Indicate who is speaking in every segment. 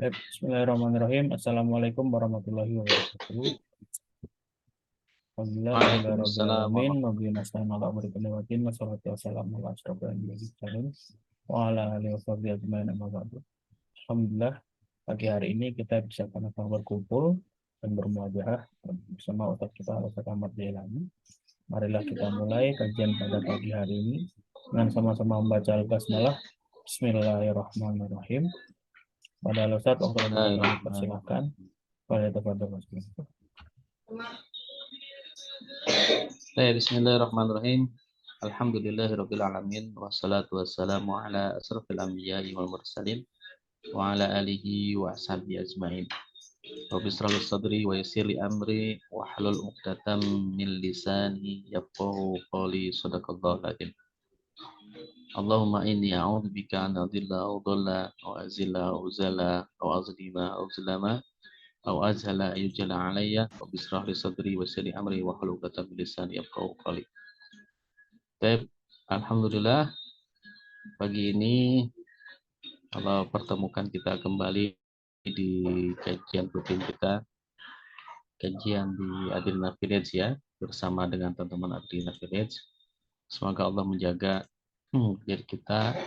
Speaker 1: Bismillahirrahmanirrahim. Assalamualaikum warahmatullahi wabarakatuh. Alhamdulillah, rabbil
Speaker 2: Waalaikumsalam
Speaker 1: alamin,
Speaker 2: warahmatullahi
Speaker 1: wabillahi nasta'in ala amri kulli watin, wassalatu wassalamu ala asyrofil anbiya'i wal mursalin, wa ala alihi washabihi ajmain, amma ba'du. Alhamdulillah, pagi hari ini kita bisa sama-sama berkumpul dan bermuajah bersama Ustaz kita Ustaz Ahmad Jailani. Marilah kita mulai kajian pada pagi hari ini dengan sama-sama membaca Al-Basmalah. Bismillahirrahmanirrahim. Pada Ustaz, untuk kami persilahkan.
Speaker 2: Bismillahirrahmanirrahim.
Speaker 1: Pada tempat Bismillah.
Speaker 2: Bismillahirrahmanirrahim. Alhamdulillahirabbil alamin wassalatu wassalamu ala asrofil anbiya'i wal mursalin wa ala alihi wa ashabihi ajmain. Rabbi shrah li sadri wa yassir li amri wa hlul 'uqdatam min lisani yafqahu qawli. Shadaqallahu adzim. Allahumma inni a'udzubika an adilla aw dhalla aw azilla aw uzalla aw azlima aw zulama aw azhala yujala alayya wa bisrah li sadri wa yassir li amri wa hlul 'uqdatam min lisani yafqahu qawli. Baik, alhamdulillah pagi ini Allah pertemukan kita kembali di kajian rutin kita, kajian di Adrina Village ya, bersama dengan teman-teman Adrina Village. Semoga Allah menjaga diri kita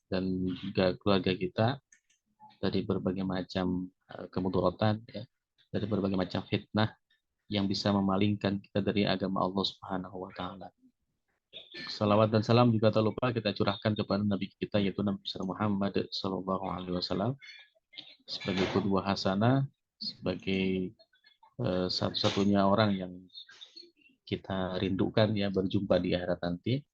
Speaker 2: dan juga keluarga kita dari berbagai macam kemudorotan ya, dari berbagai macam fitnah yang bisa memalingkan kita dari agama Allah Subhanahu wa taala. Salawat dan salam juga tak lupa kita curahkan kepada Nabi kita yaitu Nabi Muhammad Sallallahu Alaihi Wasallam sebagai qudwah hasanah, sebagai satu-satunya orang yang kita rindukan ya berjumpa di akhirat nanti,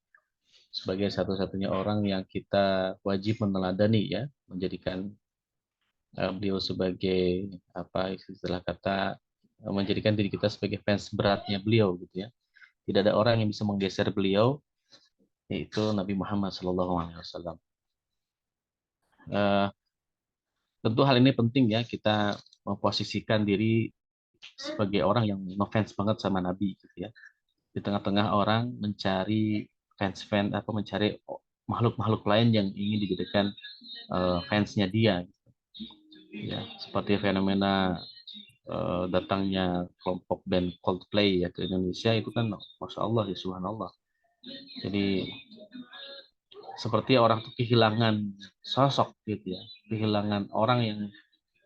Speaker 2: sebagai satu-satunya orang yang kita wajib meneladani ya, menjadikan beliau sebagai apa istilah kata menjadikan diri kita sebagai fans beratnya beliau gitu ya. Tidak ada orang yang bisa menggeser beliau, yaitu Nabi Muhammad SAW. Tentu hal ini penting ya, kita memposisikan diri sebagai orang yang ngefans banget sama Nabi gitu ya. Di tengah-tengah orang mencari fans-fans atau mencari makhluk-makhluk lain yang ingin dijadikan fansnya dia. Ya, seperti fenomena datangnya kelompok band Coldplay ya ke Indonesia itu kan Masya Allah ya Subhanallah. Jadi seperti orang tuh kehilangan sosok gitu ya, kehilangan orang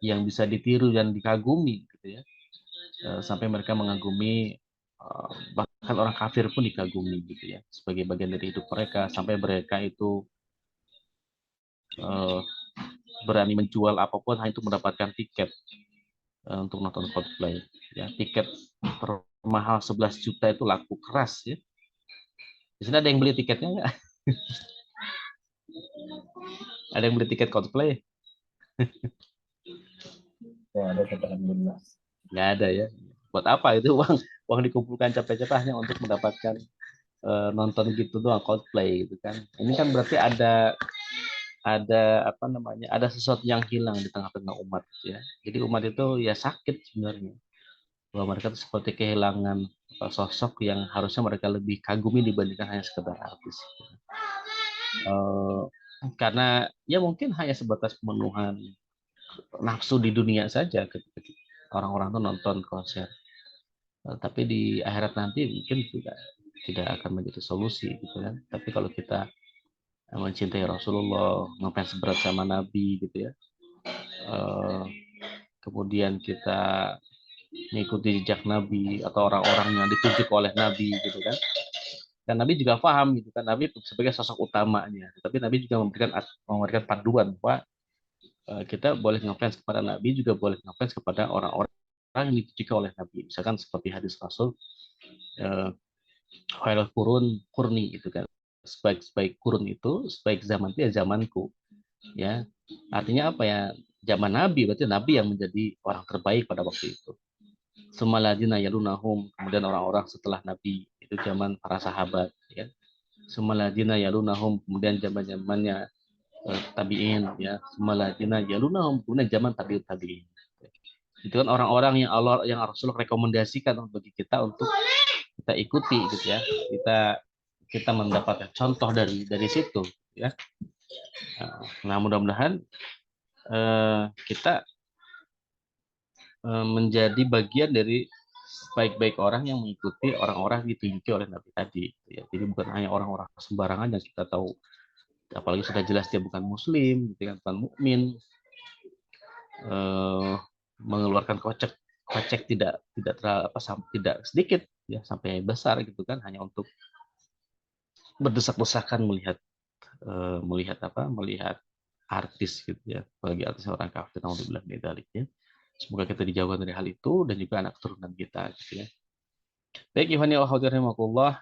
Speaker 2: yang bisa ditiru dan dikagumi gitu ya, sampai mereka mengagumi bahkan orang kafir pun dikagumi gitu ya sebagai bagian dari hidup mereka, sampai mereka itu berani menjual apapun hanya untuk mendapatkan tiket untuk nonton Coldplay ya. Tiket termahal 11 juta itu laku keras ya. Di sini ada yang beli tiketnya nggak? Ada yang beli tiket Coldplay?
Speaker 1: Ya, ada alhamdulillah.
Speaker 2: Nggak ada ya. Buat apa itu uang dikumpulkan capek-capeknya untuk mendapatkan nonton gitu doang Coldplay gitu kan. Ini kan berarti ada apa namanya, ada sesuatu yang hilang di tengah-tengah umat ya. Jadi umat itu ya sakit sebenarnya, bahwa mereka itu seperti kehilangan sosok yang harusnya mereka lebih kagumi dibandingkan hanya sekedar artis. Karena ya mungkin hanya sebatas pemenuhan nafsu di dunia saja ketika orang-orang tuh nonton konser. Tapi di akhirat nanti mungkin tidak akan menjadi solusi gitu kan. Tapi kalau kita mencintai Rasulullah, ngefans berat sama Nabi gitu ya, kemudian kita mengikuti jejak Nabi atau orang-orang yang ditunjuk oleh Nabi gitu kan. Dan Nabi juga paham gitu kan, Nabi sebagai sosok utamanya, tapi Nabi juga memberikan panduan bahwa kita boleh ngefans kepada Nabi, juga boleh ngefans kepada orang-orang yang ditujukan oleh Nabi. Misalkan seperti hadis Rasul, khairul qurun qurni itu kan, sebaik kurun itu, sebaik zaman itu ya zamanku ya. Artinya apa ya, zaman Nabi berarti Nabi yang menjadi orang terbaik pada waktu itu. Sumaladina yalunahum, kemudian orang-orang setelah Nabi itu zaman para sahabat ya. Sumaladina yalunahum, kemudian zaman-zamannya tabi'in ya. Sumaladina yalunahum, kemudian zaman tabi'in. Itu kan orang-orang yang Allah, yang Rasul rekomendasikan bagi kita untuk kita ikuti gitu ya. Kita mendapatkan contoh dari situ ya. Nah, mudah-mudahan kita menjadi bagian dari baik-baik orang yang mengikuti orang-orang ditunjuki oleh Nabi tadi. Ya. Jadi bukan hanya orang-orang sembarangan yang kita tahu, apalagi sudah jelas dia bukan Muslim, gitu kan, bukan mukmin, mengeluarkan kocek tidak sedikit, ya sampai besar gitu kan, hanya untuk berdesak-desakan melihat artis gitu ya, bagi artis orang kafir, naudzubillah min dzalik ya. Semoga kita dijauhkan dari hal itu dan juga anak keturunan kita gitu ya. Baik, Ikhwani wa akhwati rahimakumullah,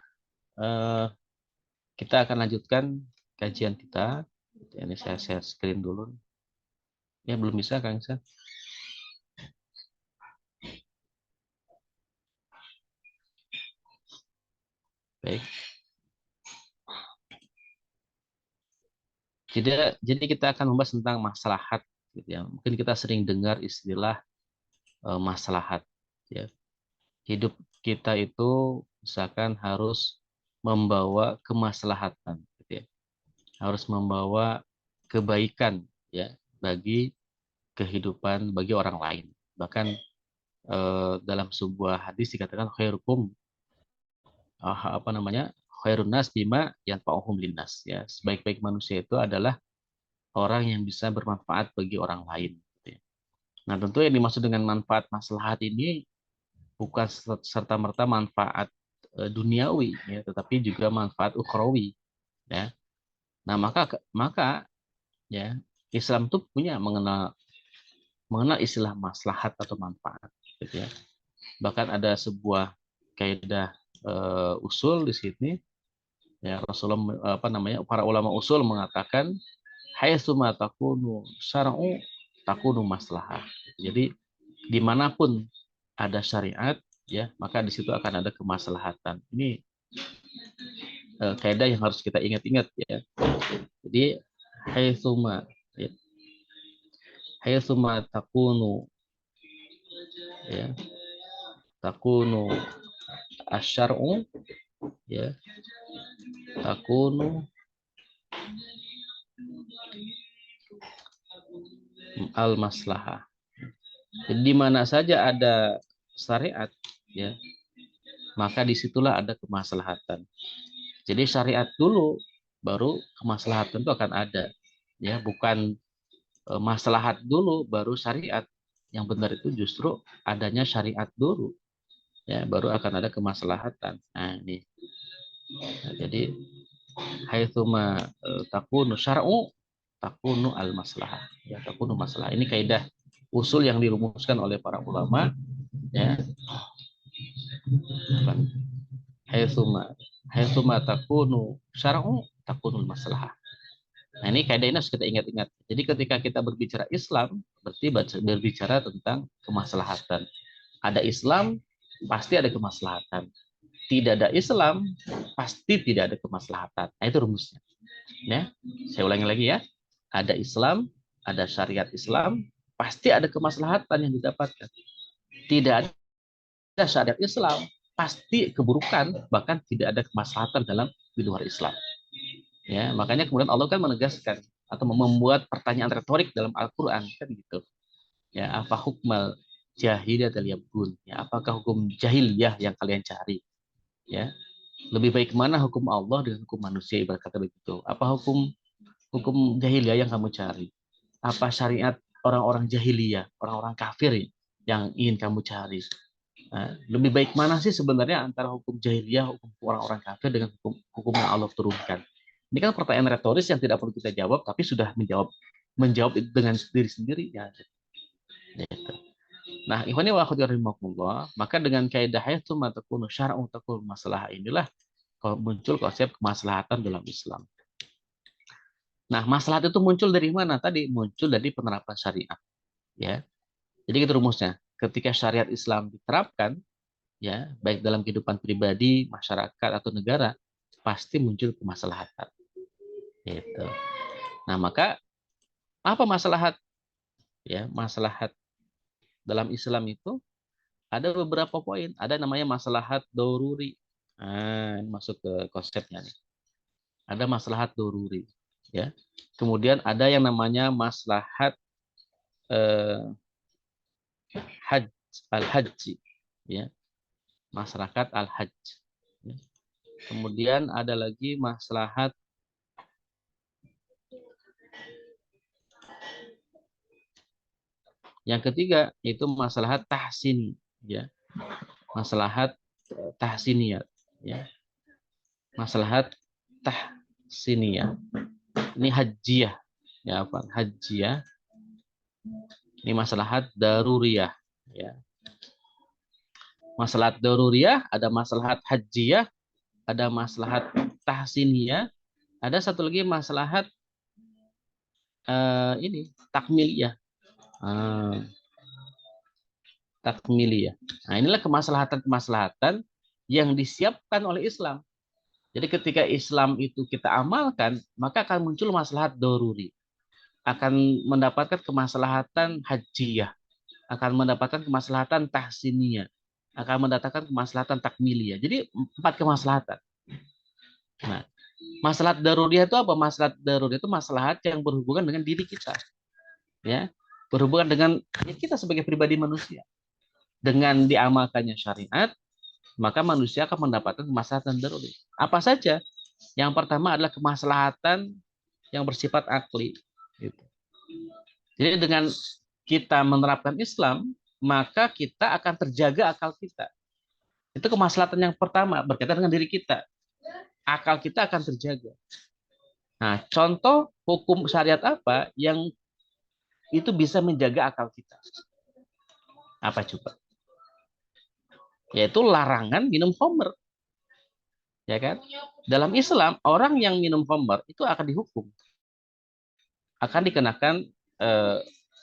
Speaker 2: kita akan lanjutkan kajian kita. Ini saya share screen dulu. Ya, belum bisa Kang Isa. Baik. Jadi kita akan membahas tentang maslahat gitu ya. Mungkin kita sering dengar istilah maslahat ya. Hidup kita itu misalkan harus membawa kemaslahatan gitu ya. Harus membawa kebaikan ya bagi kehidupan bagi orang lain. Bahkan dalam sebuah hadis dikatakan khairukum khairun nas bima yanfa'uhum linnas ya. Sebaik-baik manusia itu adalah orang yang bisa bermanfaat bagi orang lain gitu ya. Nah, tentu yang dimaksud dengan manfaat maslahat ini bukan serta-merta manfaat duniawi ya, tetapi juga manfaat ukhrawi ya. Nah, maka ya Islam itu punya mengenal istilah maslahat atau manfaat gitu ya. Bahkan ada sebuah kaidah usul di sini ya, Rasulullah para ulama usul mengatakan haitsuma takunu syar'u takunu maslahah. Jadi dimanapun ada syariat ya, maka di situ akan ada kemaslahatan. Ini kaidah yang harus kita ingat-ingat ya. Jadi haitsuma ya, haitsuma takunu ya, takunu asyar'u ya, takunu al maslahah. Jadi di mana saja ada syariat ya, maka disitulah ada kemaslahatan. Jadi syariat dulu baru kemaslahatan itu akan ada ya, bukan maslahat dulu baru syariat. Yang benar itu justru adanya syariat dulu ya, baru akan ada kemaslahatan. Nah, ini. Nah, jadi haitsuma takunu syar'u takunu al maslahah ya, takunu maslahah. Ini kaidah usul yang dirumuskan oleh para ulama ya. Haitsuma takunu syar'u takunul maslahah. Nah, ini kaidah ini harus kita ingat-ingat. Jadi ketika kita berbicara Islam, berarti berbicara tentang kemaslahatan. Ada Islam, pasti ada kemaslahatan. Tidak ada Islam, pasti tidak ada kemaslahatan. Nah, itu rumusnya. Ya, saya ulangi lagi ya. Ada Islam, ada syariat Islam, pasti ada kemaslahatan yang didapatkan. Tidak ada syariat Islam, pasti keburukan, bahkan tidak ada kemaslahatan di luar Islam. Ya, makanya kemudian Allah kan menegaskan atau membuat pertanyaan retorik dalam Al-Qur'an kan gitu. Ya, apa hukmal jahiliyah yabghun? Ya, apakah hukum jahiliyah yang kalian cari? Ya. Lebih baik mana hukum Allah dengan hukum manusia, ibarat kata begitu. Apa hukum jahiliyah yang kamu cari? Apa syariat orang-orang jahiliyah, orang-orang kafir yang ingin kamu cari? Nah, lebih baik mana sih sebenarnya antara hukum jahiliyah, hukum orang-orang kafir dengan hukum yang Allah turunkan? Ini kan pertanyaan retoris yang tidak perlu kita jawab, tapi sudah menjawab dengan diri sendiri ya. Gitu. Nah, ikhwani wa akhwati rahimakumullah, maka dengan kaidah haitsuma takunu syar'u takunu maslahah inilah muncul konsep kemaslahatan dalam Islam. Nah, maslahat itu muncul dari mana? Tadi muncul dari penerapan syariat, ya. Jadi itu rumusnya. Ketika syariat Islam diterapkan, ya, baik dalam kehidupan pribadi, masyarakat atau negara, pasti muncul kemaslahatan. Gitu. Nah, maka apa maslahat? Ya, maslahat dalam Islam itu ada beberapa poin. Ada namanya maslahat doruri. Nah, ini masuk ke konsepnya nih. Ada maslahat doruri, ya. Kemudian ada yang namanya maslahat eh, haj al-haji, ya, maslahat al-haj. Ya. Kemudian ada lagi maslahat yang ketiga, itu maslahat tahsin, ya, maslahat tahsiniyat, ya, maslahat tahsiniyah. Ini hajiyah, ya apa? Hajiyah. Ini maslahat daruriyah, ya. Maslahat daruriyah, ada maslahat hajiyah, ada maslahat tahsiniyah, ada satu lagi maslahat ini takmiliyah. Takmiliyah. Nah, inilah kemaslahatan-kemaslahatan yang disiapkan oleh Islam. Jadi ketika Islam itu kita amalkan, maka akan muncul maslahat doruri. Akan mendapatkan kemaslahatan hajiyah. Akan mendapatkan kemaslahatan tahsiniyah. Akan mendapatkan kemaslahatan takmiliyah. Jadi 4 kemaslahatan. Nah, maslahat daruriyah itu apa? Maslahat daruriyah itu maslahat yang berhubungan dengan diri kita. Ya, berhubungan dengan kita sebagai pribadi manusia. Dengan diamalkannya syariat, maka manusia akan mendapatkan kemaslahatan daruri. Apa saja? Yang pertama adalah kemaslahatan yang bersifat akli. Gitu. Jadi dengan kita menerapkan Islam, maka kita akan terjaga akal kita. Itu kemaslahatan yang pertama, berkaitan dengan diri kita. Akal kita akan terjaga. Nah, contoh hukum syariat apa yang itu bisa menjaga akal kita? Apa coba? Yaitu larangan minum khamr. Ya kan? Dalam Islam, orang yang minum khamr itu akan dihukum. Akan dikenakan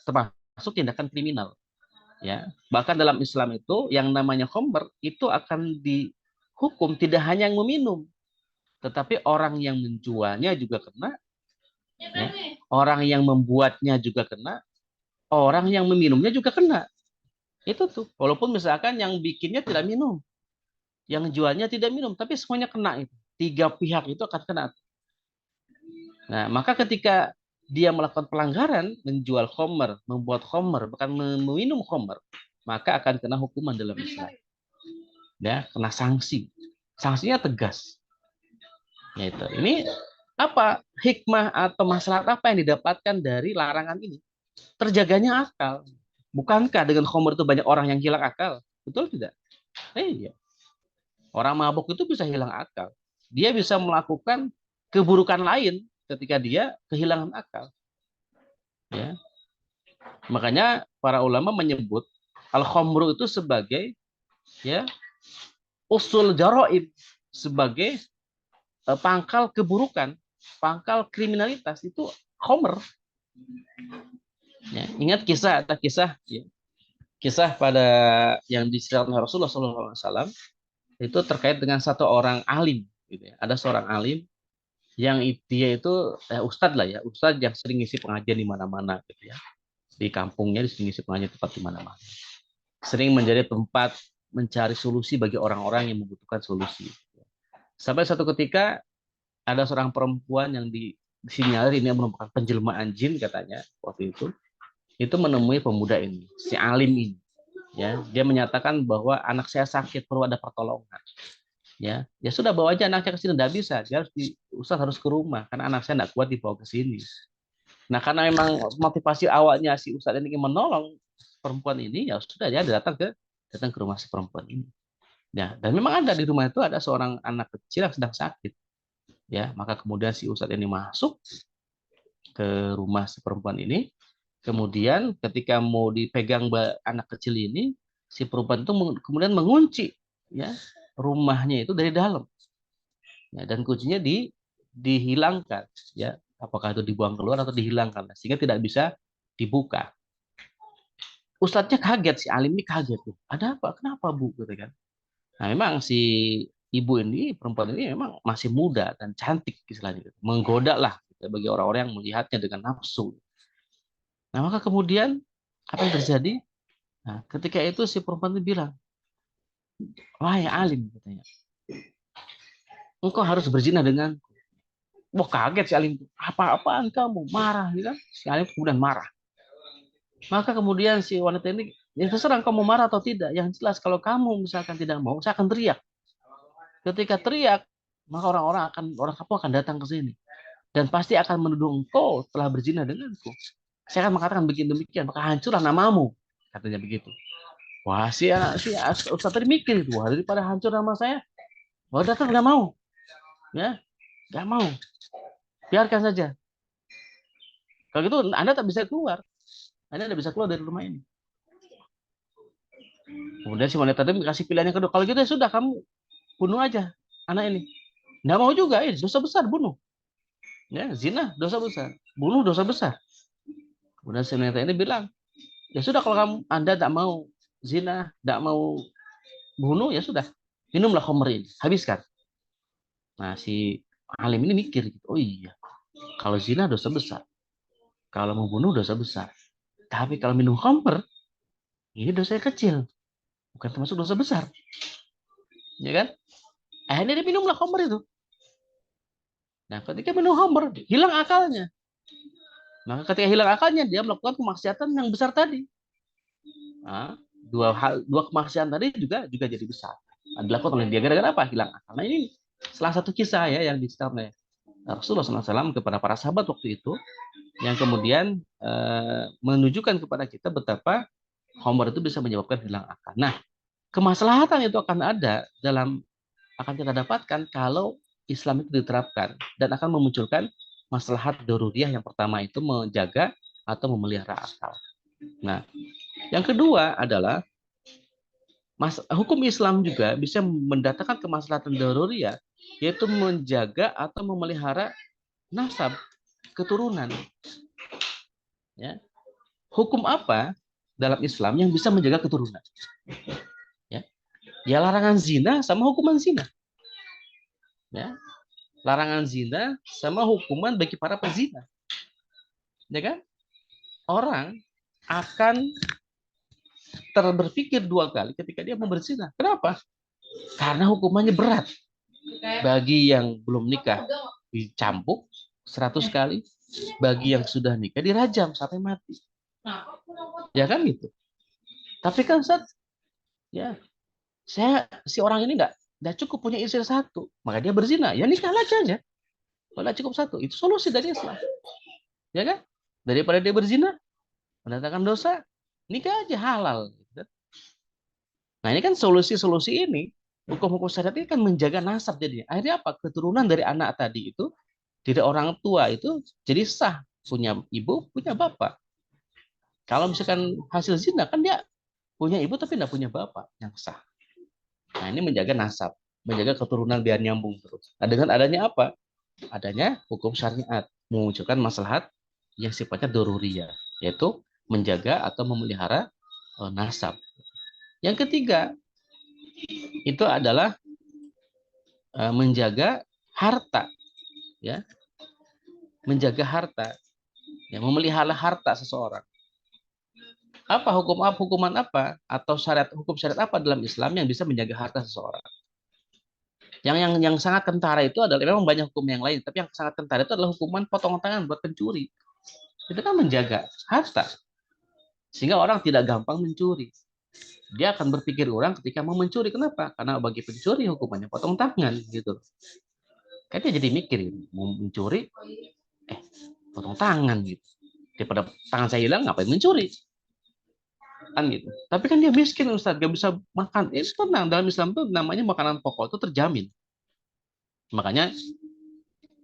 Speaker 2: termasuk tindakan kriminal. Ya, bahkan dalam Islam itu yang namanya khamr itu akan dihukum tidak hanya yang meminum, tetapi orang yang menjualnya juga kena, ya. Orang yang membuatnya juga kena, orang yang meminumnya juga kena. Itu tuh, walaupun misalkan yang bikinnya tidak minum, yang jualnya tidak minum, tapi semuanya kena itu. 3 pihak itu akan kena. Nah, maka ketika dia melakukan pelanggaran, menjual khamr, membuat khamr, bahkan meminum khamr, maka akan kena hukuman dalam Islam. Ya, kena sanksi. Sanksinya tegas. Yaitu. Ini apa hikmah atau maslahat apa yang didapatkan dari larangan ini? Terjaganya akal. Bukankah dengan khamr itu banyak orang yang hilang akal? Betul tidak? Iya. Orang mabuk itu bisa hilang akal. Dia bisa melakukan keburukan lain ketika dia kehilangan akal. Ya. Makanya para ulama menyebut al-khamru itu sebagai ya usul jaraib, sebagai pangkal keburukan, pangkal kriminalitas itu khamr. Ya, ingat kisah pada yang diceritakan oleh Rasulullah SAW itu terkait dengan satu orang alim. Gitu ya. Ada seorang alim yang dia itu ustadz lah ya, ustadz yang sering ngisi pengajian di mana-mana gitu ya. Di kampungnya sering ngisi pengajian tempat di mana-mana. Sering menjadi tempat mencari solusi bagi orang-orang yang membutuhkan solusi. Sampai satu ketika ada seorang perempuan yang disinyalir ini merupakan penjelmaan jin katanya waktu itu menemui pemuda ini, si alim ini. Ya, dia menyatakan bahwa anak saya sakit, perlu ada pertolongan. Ya, ya sudah bawa aja anaknya ke sini, tidak bisa. Dia Ustaz harus ke rumah karena anak saya tidak kuat dibawa ke sini. Nah, karena memang motivasi awalnya si Ustaz ini ingin menolong perempuan ini, ya sudah dia datang ke rumah si perempuan ini. Ya, dan memang ada di rumah itu ada seorang anak kecil yang sedang sakit. Ya, maka kemudian si Ustaz ini masuk ke rumah si perempuan ini. Kemudian ketika mau dipegang anak kecil ini, si perempuan itu kemudian mengunci ya rumahnya itu dari dalam. Ya, dan kuncinya dihilangkan ya. Apakah itu dibuang keluar atau dihilangkan sehingga tidak bisa dibuka. Ustadznya kaget, si alim ini kaget tuh. Ada apa? Kenapa, Bu? Gitu kan. Nah, memang si ibu ini, perempuan ini memang masih muda dan cantik istilahnya gitu. Menggoda lah gitu, bagi orang-orang yang melihatnya dengan nafsu. Nah, maka kemudian apa yang terjadi? Nah, ketika itu si perempuan itu bilang, wahai alim, katanya, engkau harus berzina dengan. Wah kaget si alim, apa-apaan kamu? Marah, gitu kan? Si alim kemudian marah. Maka kemudian si wanita ini, ya terserah kamu marah atau tidak. Yang jelas kalau kamu misalkan tidak mau, saya akan teriak. Ketika teriak, maka orang kampung akan datang ke sini dan pasti akan menuduh engkau telah berzina denganku. Saya akan mengatakan begini demikian, maka hancurlah namamu, katanya begitu. Wah, si Ustaz tadi mikir itu, wah daripada hancur nama saya, wah datang nggak mau, ya nggak mau, biarkan saja. Kalau gitu Anda tak bisa keluar, Anda tidak bisa keluar dari rumah ini. Kemudian si wanita tadi kasih pilihannya kedua, kalau gitu ya sudah kamu bunuh aja anak ini. Nggak mau juga, dosa besar bunuh. Ya, zina dosa besar, bunuh dosa besar. Kemudian si wanita ini bilang, ya sudah kalau Anda tidak mau zina, tidak mau bunuh, ya sudah, minumlah khamr ini, habiskan. Nah, si alim ini mikir, gitu, oh iya, kalau zina dosa besar, kalau mau bunuh dosa besar. Tapi kalau minum khamr, ini dosa kecil, bukan termasuk dosa besar. Ya kan? Akhirnya dia minumlah khamr itu. Nah, ketika minum khamr, hilang akalnya. Maka ketika hilang akalnya, dia melakukan kemaksiatan yang besar tadi. Nah, dua kemaksiatan tadi juga jadi besar. Nah, dilakukan oleh dia gara-gara apa? Hilang akal. Nah, ini salah satu kisah ya yang diceritakan oleh Rasulullah SAW kepada para sahabat waktu itu, yang kemudian menunjukkan kepada kita betapa khamr itu bisa menyebabkan hilang akal. Nah, kemaslahatan itu akan kita dapatkan kalau Islam itu diterapkan dan akan memunculkan maslahat daruriyah. Yang pertama itu menjaga atau memelihara akal. Nah, yang kedua adalah hukum Islam juga bisa mendatangkan kemaslahatan daruriyah, yaitu menjaga atau memelihara nasab, keturunan. Ya. Hukum apa dalam Islam yang bisa menjaga keturunan? Ya larangan zina sama hukuman zina. Ya. Larangan zina sama hukuman bagi para pezina. Ya kan? Orang akan berpikir dua kali ketika dia mau berzina. Kenapa? Karena hukumannya berat. Bagi yang belum nikah dicambuk 100 kali, bagi yang sudah nikah dirajam sampai mati. Ya kan gitu. Tapi kan Ustaz, ya si orang ini nggak cukup punya istri satu, maka dia berzina. Ya nikah lagi aja. Kalau cukup satu, itu solusi dari Islam. Ya kan? Daripada dia berzina, mendatangkan dosa, nikah aja halal. Nah ini kan solusi-solusi ini, hukum-hukum syariat ini kan menjaga nasab jadinya. Akhirnya apa? Keturunan dari anak tadi itu, dari orang tua itu jadi sah. Punya ibu, punya bapak. Kalau misalkan hasil zina, kan dia punya ibu tapi tidak punya bapak yang sah. Nah ini menjaga nasab, menjaga keturunan biar nyambung terus. Nah dengan adanya apa? Adanya hukum syariat, memunculkan maslahat yang sifatnya doruriyah, yaitu menjaga atau memelihara nasab. Yang ketiga, itu adalah menjaga harta, ya, menjaga harta, ya, memelihara harta seseorang. Apa hukuman apa atau hukum syariat apa dalam Islam yang bisa menjaga harta seseorang? Yang sangat kentara itu adalah, memang banyak hukum yang lain, tapi yang sangat kentara itu adalah hukuman potong tangan buat pencuri. Itu kan menjaga harta, sehingga orang tidak gampang mencuri. Dia akan berpikir ulang ketika mau mencuri. Kenapa? Karena bagi pencuri hukumannya potong tangan gitu. Kan dia jadi mikir, mau mencuri, potong tangan gitu. Daripada tangan saya hilang, ngapain mencuri? Kan gitu. Tapi kan dia miskin Ustaz, gak bisa makan. Itu tenang, dalam Islam itu namanya makanan pokok itu terjamin. Makanya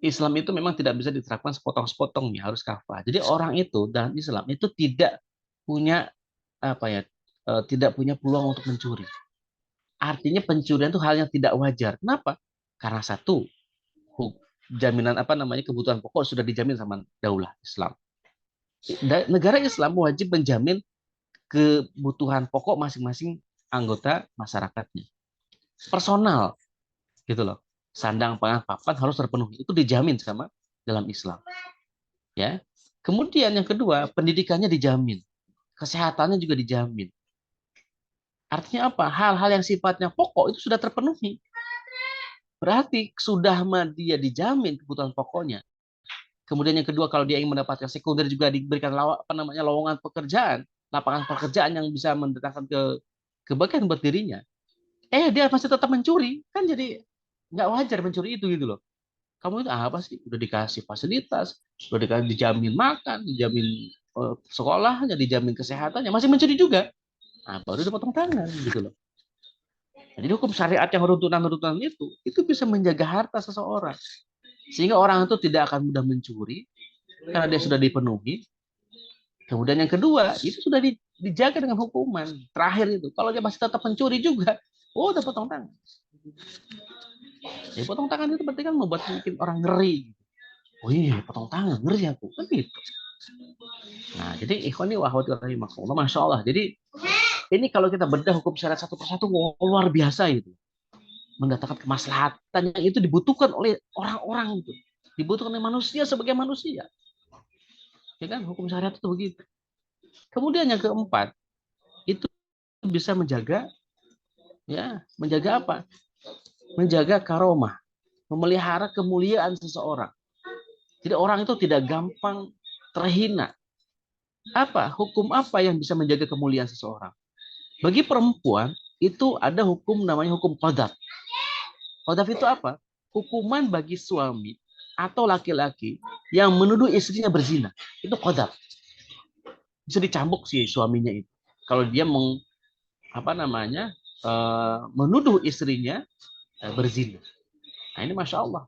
Speaker 2: Islam itu memang tidak bisa diterapkan sepotong-sepotong, harus kafah. Jadi orang itu dalam Islam itu tidak punya tidak punya peluang untuk mencuri. Artinya pencurian itu hal yang tidak wajar. Kenapa? Karena satu, jaminan kebutuhan pokok sudah dijamin sama daulah Islam. Negara Islam wajib menjamin kebutuhan pokok masing-masing anggota masyarakatnya. Personal, gitu loh. Sandang, pangan, papan harus terpenuhi. Itu dijamin sama dalam Islam. Ya. Kemudian yang kedua, pendidikannya dijamin. Kesehatannya juga dijamin. Artinya apa? Hal-hal yang sifatnya pokok itu sudah terpenuhi. Berarti sudah dia dijamin kebutuhan pokoknya. Kemudian yang kedua, kalau dia ingin mendapatkan sekunder juga diberikan lowongan pekerjaan, lapangan pekerjaan yang bisa mendatangkan kebaikan buat dirinya. Dia masih tetap mencuri, kan jadi nggak wajar mencuri itu gitu loh. Kamu itu apa sih? Udah dikasih fasilitas, udah dijamin makan, dijamin sekolahnya, dijamin kesehatannya, masih mencuri juga. Nah, baru dipotong tangan gitu loh. Jadi hukum syariat yang runtunan-runtunan itu bisa menjaga harta seseorang. Sehingga orang itu tidak akan mudah mencuri, karena dia sudah dipenuhi. Kemudian yang kedua, itu sudah dijaga dengan hukuman. Terakhir itu, kalau dia masih tetap mencuri juga, udah potong tangan. Jadi potong tangan itu berarti kan membuat bikin orang ngeri. Oh iya, potong tangan, ngeri aku. Kan gitu. Nah, jadi ikhwani wa akhwati rahimakumullah, Masya Allah. Jadi ini kalau kita bedah hukum syariat satu persatu, luar biasa itu. Mendatangkan kemaslahatan yang itu dibutuhkan oleh orang-orang itu. Dibutuhkan oleh manusia sebagai manusia. Ya kan, hukum syariat itu begitu. Kemudian yang keempat, itu bisa menjaga apa? Menjaga karomah, memelihara kemuliaan seseorang. Jadi orang itu tidak gampang terhina. Hukum apa yang bisa menjaga kemuliaan seseorang? Bagi perempuan itu ada hukum namanya hukum qadhaf. Qadhaf itu apa? Hukuman bagi suami atau laki-laki yang menuduh istrinya berzina. Itu qadhaf. Bisa dicambuk si suaminya itu. Kalau dia menuduh istrinya berzina. Nah, ini Masya Allah.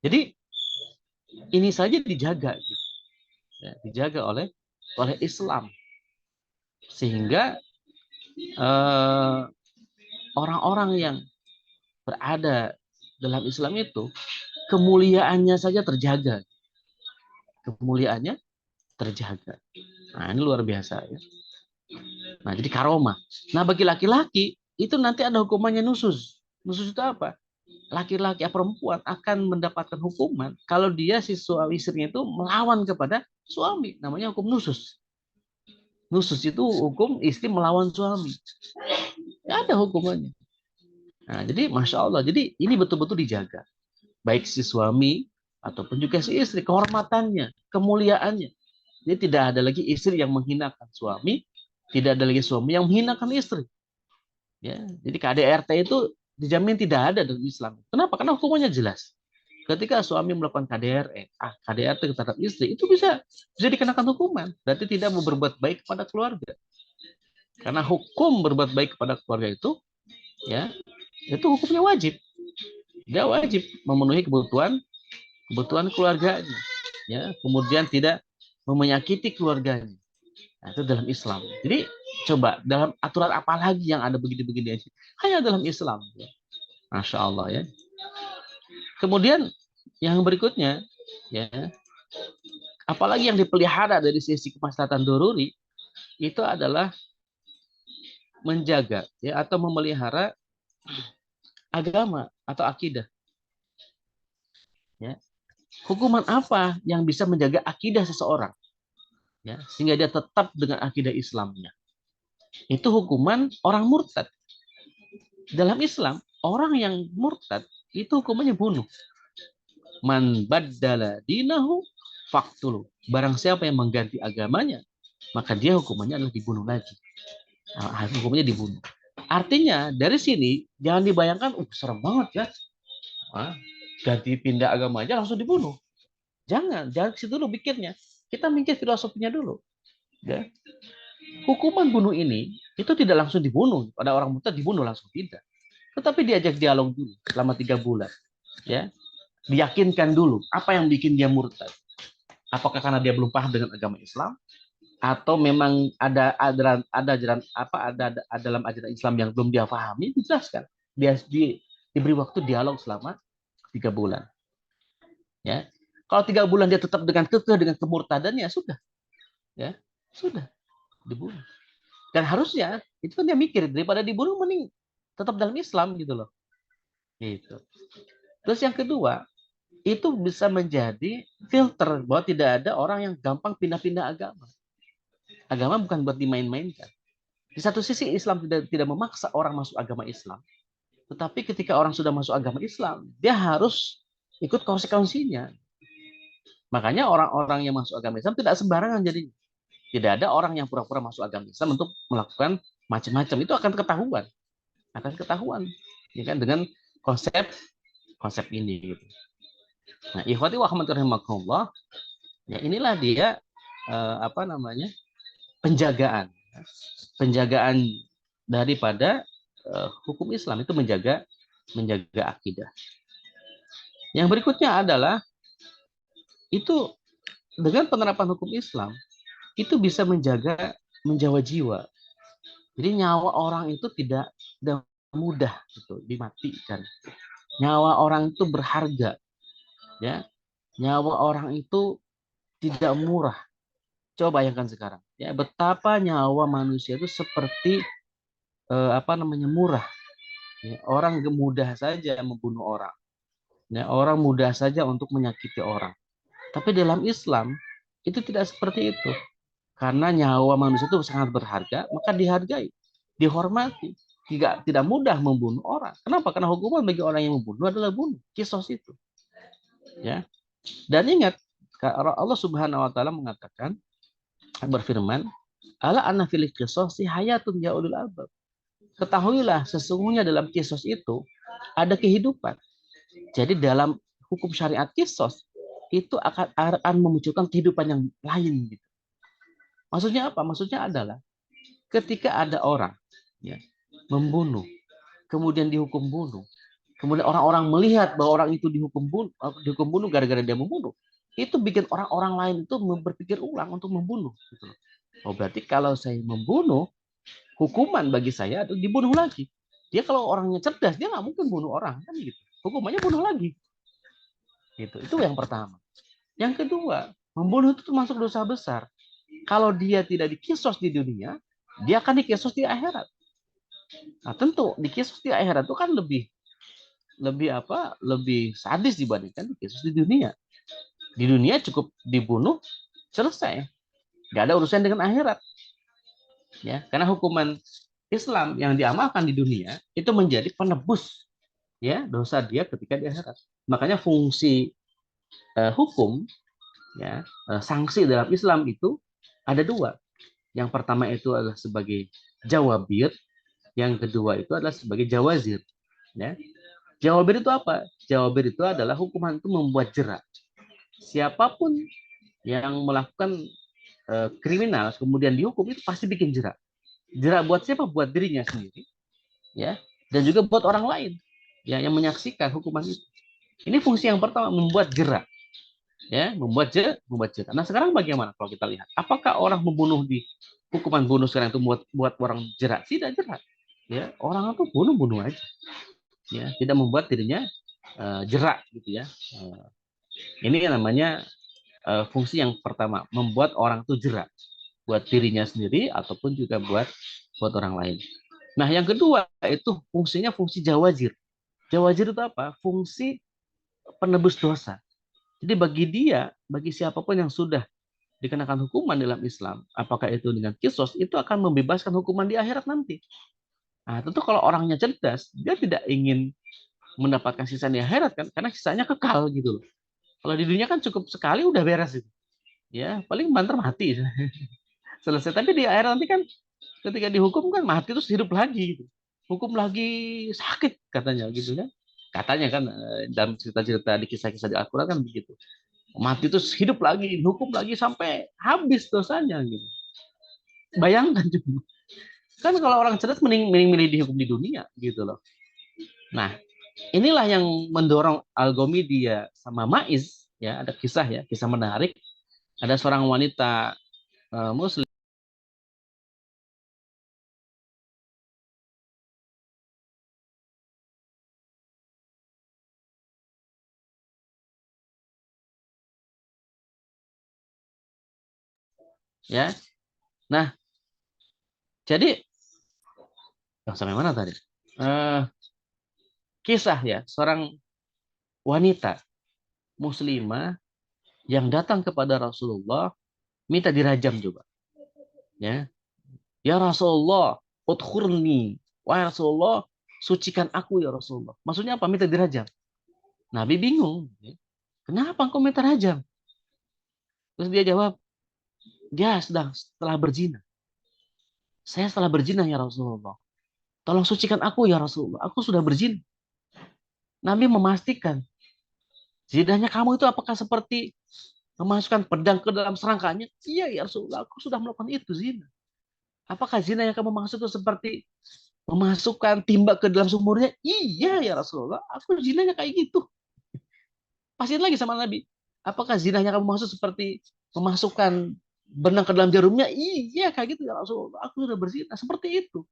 Speaker 2: Jadi ini saja dijaga, gitu. Ya, dijaga oleh Islam, sehingga orang-orang yang berada dalam Islam itu kemuliaannya saja terjaga, kemuliaannya terjaga. Nah, ini luar biasa ya. Nah, jadi karomah. Nah, bagi laki-laki itu nanti ada hukumannya nusus. Nusus itu apa? Laki-laki perempuan akan mendapatkan hukuman kalau dia si suami istrinya itu melawan kepada suami, namanya hukum nusus. Nusus itu hukum istri melawan suami. Ya, ada hukumannya. Nah, jadi Masya Allah, jadi ini betul-betul dijaga. Baik si suami ataupun juga si istri, kehormatannya, kemuliaannya. Jadi tidak ada lagi istri yang menghinakan suami, tidak ada lagi suami yang menghinakan istri. Ya, jadi KDRT itu dijamin tidak ada dalam Islam. Kenapa? Karena hukumannya jelas. Ketika suami melakukan KDRT terhadap istri, itu bisa dikenakan hukuman. Berarti tidak mau berbuat baik kepada keluarga. Karena hukum berbuat baik kepada keluarga itu, ya, itu hukumnya wajib. Dia wajib memenuhi kebutuhan keluarganya. Ya, kemudian tidak menyakiti keluarganya. Nah, itu dalam Islam. Jadi coba dalam aturan apa lagi yang ada begini-begini aja? Hanya dalam Islam. Ya. Masya Allah ya. Kemudian yang berikutnya, ya, apalagi yang dipelihara dari sisi kemaslahatan doruri itu adalah menjaga ya atau memelihara agama atau akidah. Ya. Hukuman apa yang bisa menjaga akidah seseorang? Ya, sehingga dia tetap dengan akidah Islamnya. Itu hukuman orang murtad. Dalam Islam, orang yang murtad itu hukumannya bunuh. Man baddala dinahu faqtulu. Barang siapa yang mengganti agamanya, maka dia hukumannya adalah dibunuh lagi. Nah, hukumnya dibunuh. Artinya dari sini jangan dibayangkan, serem banget ya. Ganti pindah agama aja langsung dibunuh. Jangan ke situ dulu pikirnya. Kita mikir filosofinya dulu. Ya. Hukuman bunuh ini itu tidak langsung dibunuh. Pada orang murtad dibunuh langsung tidak. Tetapi diajak dialog dulu selama 3 bulan. Ya. Diyakinkan dulu apa yang bikin dia murtad. Apakah karena dia belum paham dengan agama Islam, atau memang ada dalam ajaran Islam yang belum dia pahami, dijelaskan. Dia diberi waktu dialog selama 3 bulan. Ya. Kalau 3 bulan dia tetap dengan kekeh dengan kemurtadannya, sudah. Ya, sudah dibunuh. Dan harusnya itu kan dia mikir daripada dibunuh mending tetap dalam Islam gitu loh. Gitu. Terus yang kedua, itu bisa menjadi filter bahwa tidak ada orang yang gampang pindah-pindah agama. Agama bukan buat dimain-mainkan. Di satu sisi Islam tidak memaksa orang masuk agama Islam. Tetapi ketika orang sudah masuk agama Islam, dia harus ikut konsekuensinya. Makanya orang-orang yang masuk agama Islam tidak sembarangan jadi. Tidak ada orang yang pura-pura masuk agama Islam untuk melakukan macam-macam. Itu akan ketahuan, ya kan, dengan konsep konsep ini. Gitu. Nah, ikhwati wa akhwati rahimakumullah, ya inilah dia apa namanya, penjagaan, penjagaan daripada hukum Islam itu menjaga akidah. Yang berikutnya adalah itu dengan penerapan hukum Islam itu bisa menjaga jiwa. Jadi nyawa orang itu tidak mudah gitu dimatikan. Nyawa orang itu berharga, ya. Nyawa orang itu tidak murah. Coba bayangkan sekarang, ya, betapa nyawa manusia itu seperti apa namanya, murah. Ya, orang mudah saja membunuh orang. Ya, orang mudah saja untuk menyakiti orang. Tapi dalam Islam itu tidak seperti itu. Karena nyawa manusia itu sangat berharga, maka dihargai, dihormati. Tidak mudah membunuh orang. Kenapa? Karena hukuman bagi orang yang membunuh adalah bunuh. Kisos itu. Ya. Dan ingat, Allah Subhanahu wa taala mengatakan, berfirman, ala anna fil qisasi hayatun ya ulul albab. Ketahuilah sesungguhnya dalam kisos itu ada kehidupan. Jadi dalam hukum syariat kisos itu akan memunculkan kehidupan yang lain gitu. Maksudnya apa? Maksudnya adalah ketika ada orang, ya, membunuh, kemudian dihukum bunuh, kemudian orang-orang melihat bahwa orang itu dihukum bunuh gara-gara dia membunuh, itu bikin orang-orang lain itu berpikir ulang untuk membunuh. Gitu. Oh, berarti kalau saya membunuh, hukuman bagi saya itu dibunuh lagi. Dia kalau orangnya cerdas, dia nggak mungkin bunuh orang, kan gitu. Hukumannya bunuh lagi. Gitu. Itu yang pertama. Yang kedua, membunuh itu termasuk dosa besar. Kalau dia tidak dikisos di dunia, dia akan dikisos di akhirat. Nah, tentu dikisos di akhirat itu kan lebih sadis dibandingkan dikisos di dunia. Di dunia cukup dibunuh, selesai. Nggak ada urusan dengan akhirat. Ya, karena hukuman Islam yang diamalkan di dunia itu menjadi penebus, ya, dosa dia ketika di akhirat. Makanya fungsi hukum, ya, sanksi dalam Islam itu ada dua. Yang pertama itu adalah sebagai jawabir, yang kedua itu adalah sebagai jawazir. Ya. Jawabir itu apa? Jawabir itu adalah hukuman itu membuat jerak. Siapapun yang melakukan kriminal kemudian dihukum itu pasti bikin jerak. Jerak buat siapa? Buat dirinya sendiri, ya, dan juga buat orang lain, ya, yang menyaksikan hukuman itu. Ini fungsi yang pertama, membuat jerak, ya, membuat jerak. Nah, sekarang bagaimana kalau kita lihat? Apakah orang membunuh di hukuman bunuh sekarang itu buat orang jerak? Tidak jerak, ya. Orang itu bunuh aja, ya, tidak membuat dirinya jerak, gitu ya. Ini yang namanya fungsi yang pertama, membuat orang itu jerak, buat dirinya sendiri ataupun juga buat orang lain. Nah, yang kedua itu fungsinya fungsi jawazir. Jawazir itu apa? Fungsi penebus dosa. Jadi bagi siapapun yang sudah dikenakan hukuman dalam Islam, apakah itu dengan kisos, itu akan membebaskan hukuman di akhirat nanti. Nah, tentu kalau orangnya cerdas, dia tidak ingin mendapatkan sisa di akhirat kan, karena sisanya kekal gitu loh. Kalau di dunia kan cukup sekali udah beres itu. Ya, paling banter mati. Selesai. Tapi di akhirat nanti kan ketika dihukum kan mati terus hidup lagi gitu. Hukum lagi sakit katanya gitu kan. Katanya kan dalam cerita-cerita di kisah-kisah di Al-Qur'an kan begitu. Mati terus hidup lagi, hukum lagi sampai habis dosanya gitu. Bayangkan juga. Kan kalau orang cerdas mending milih dihukum di dunia gitu loh. Nah, inilah yang mendorong Al-Ghamidiyah sama Maiz, ya, ada kisah, ya, kisah menarik. Ada seorang wanita muslim, ya. Nah, jadi sampai mana tadi? Eh, Kisah, ya, seorang wanita muslimah yang datang kepada Rasulullah minta dirajam coba. Ya, ya Rasulullah, udkhurni. Wahai Rasulullah, sucikan aku ya Rasulullah. Maksudnya apa? Minta dirajam. Nabi bingung. Kenapa engkau minta rajam? Terus dia jawab, dia setelah berzina. Saya setelah berzina ya Rasulullah. Tolong sucikan aku ya Rasulullah. Aku sudah berzina. Nabi memastikan, zinahnya kamu itu apakah seperti memasukkan pedang ke dalam serangkanya? Iya ya Rasulullah, aku sudah melakukan itu zina. Apakah zina yang kamu maksud itu seperti memasukkan timba ke dalam sumurnya? Iya ya Rasulullah, aku zinanya kayak gitu. Pastiin lagi sama Nabi. Apakah zinanya kamu maksud seperti memasukkan benang ke dalam jarumnya? Iya kayak gitu ya Rasulullah, aku sudah berzina seperti itu.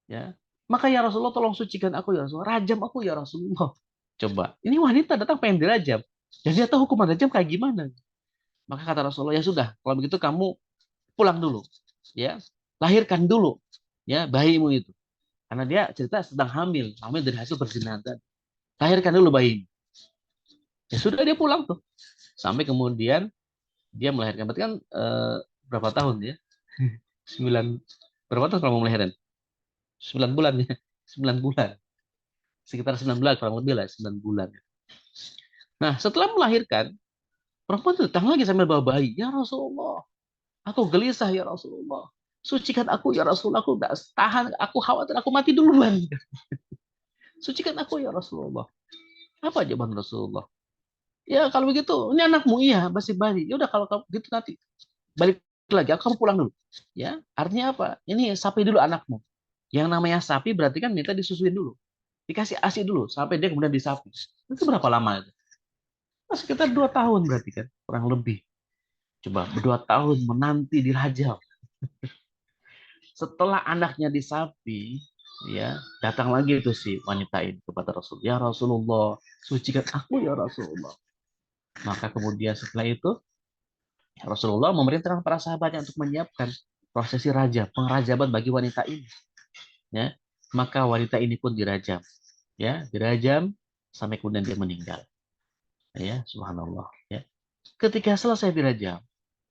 Speaker 2: Ya, maka ya Rasulullah tolong sucikan aku ya Rasulullah, rajam aku ya Rasulullah. Coba, ini wanita datang pengen dirajam. Dan dia tahu hukuman rajam kayak gimana. Maka kata Rasulullah, ya sudah, kalau begitu kamu pulang dulu, ya, lahirkan dulu, ya, bayimu itu. Karena dia cerita sedang hamil, hamil dari hasil perzinahan. Lahirkan dulu bayimu. Ya sudah dia pulang tuh. Sampai kemudian dia melahirkan. Berarti kan berapa tahun ya? 9 berapa tahun kalau mau melahirkan? 9 bulan ya. 9 bulan. Sekitar 9 bulan kurang lebih lah, 9 bulan. Nah, setelah melahirkan, perempuan itu datang lagi sambil bawa bayi. Ya Rasulullah, aku gelisah ya Rasulullah. Sucikan aku ya Rasulullah, aku gak tahan, aku khawatir aku mati duluan. Sucikan aku ya Rasulullah. Apa jawaban Rasulullah? Ya kalau begitu, ini anakmu iya masih bayi. Ya udah kalau kamu gitu nanti balik lagi, aku kamu pulang dulu. Ya, artinya apa? Ini sapi dulu anakmu. Yang namanya sapi berarti kan minta disusuin dulu. Dikasih ASI dulu sampai dia kemudian disapi. Itu berapa lama itu? Nah, sekitar 2 tahun berarti kan, kurang lebih. Coba 2 tahun menanti dirajam. Setelah anaknya disapi, ya datang lagi itu si wanita ini kepada Rasul. Ya Rasulullah, sucikan aku ya Rasulullah. Maka kemudian setelah itu Rasulullah memerintahkan para sahabatnya untuk menyiapkan prosesi raja, pengrajaban bagi wanita ini. Ya, maka wanita ini pun dirajam. Ya, dirajam sampai kemudian dia meninggal. Ya, subhanallah. Ya. Ketika selesai dirajam,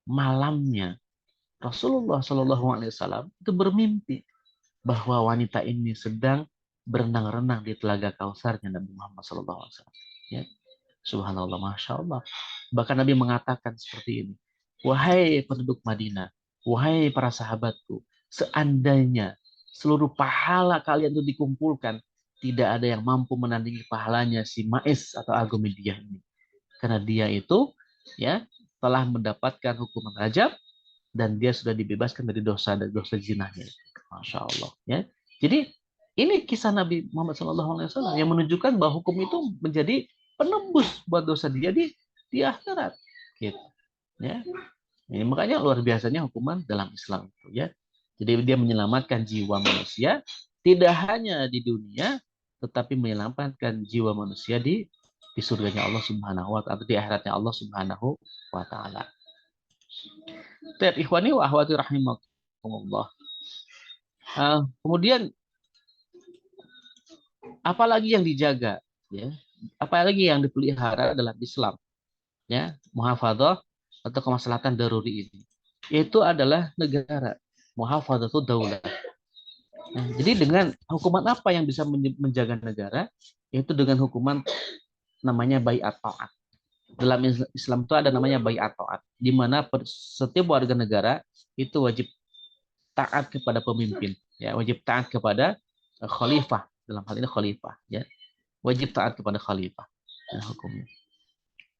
Speaker 2: malamnya Rasulullah Shallallahu Alaihi Wasallam itu bermimpi bahwa wanita ini sedang berenang-renang di telaga Kausarnya Nabi Muhammad Shallallahu Alaihi Wasallam. Ya, subhanallah, masya Allah. Bahkan Nabi mengatakan seperti ini, wahai penduduk Madinah, wahai para sahabatku, seandainya seluruh pahala kalian itu dikumpulkan, tidak ada yang mampu menandingi pahalanya si Ma'is atau Agomidiyah ini. Karena dia itu ya telah mendapatkan hukuman rajam dan dia sudah dibebaskan dari dosa dan dosa zinahnya. Masya Allah. Ya. Jadi ini kisah Nabi Muhammad SAW yang menunjukkan bahwa hukum itu menjadi penembus buat dosa dia di akhirat. Gitu. Ya. Ini makanya luar biasanya hukuman dalam Islam itu ya. Jadi dia menyelamatkan jiwa manusia tidak hanya di dunia, tetapi menyelamatkan jiwa manusia di surganya Allah Subhanahu wa taala, di akhiratnya Allah Subhanahu wa taala. Ikhwani wa akhwati rahimakumullah. Kemudian apalagi yang dijaga ya? Apalagi yang dipelihara dalam Islam ya, muhafadzah atau kemaslahatan daruri ini. Itu adalah negara. Muhafadzatul daulah. Nah, jadi dengan hukuman apa yang bisa menjaga negara? Yaitu dengan hukuman namanya baiat taat. Dalam Islam itu ada namanya baiat taat, di mana setiap warga negara itu wajib taat kepada pemimpin, ya, wajib taat kepada khalifah, dalam hal ini khalifah, ya, wajib taat kepada khalifah. Nah, hukumnya.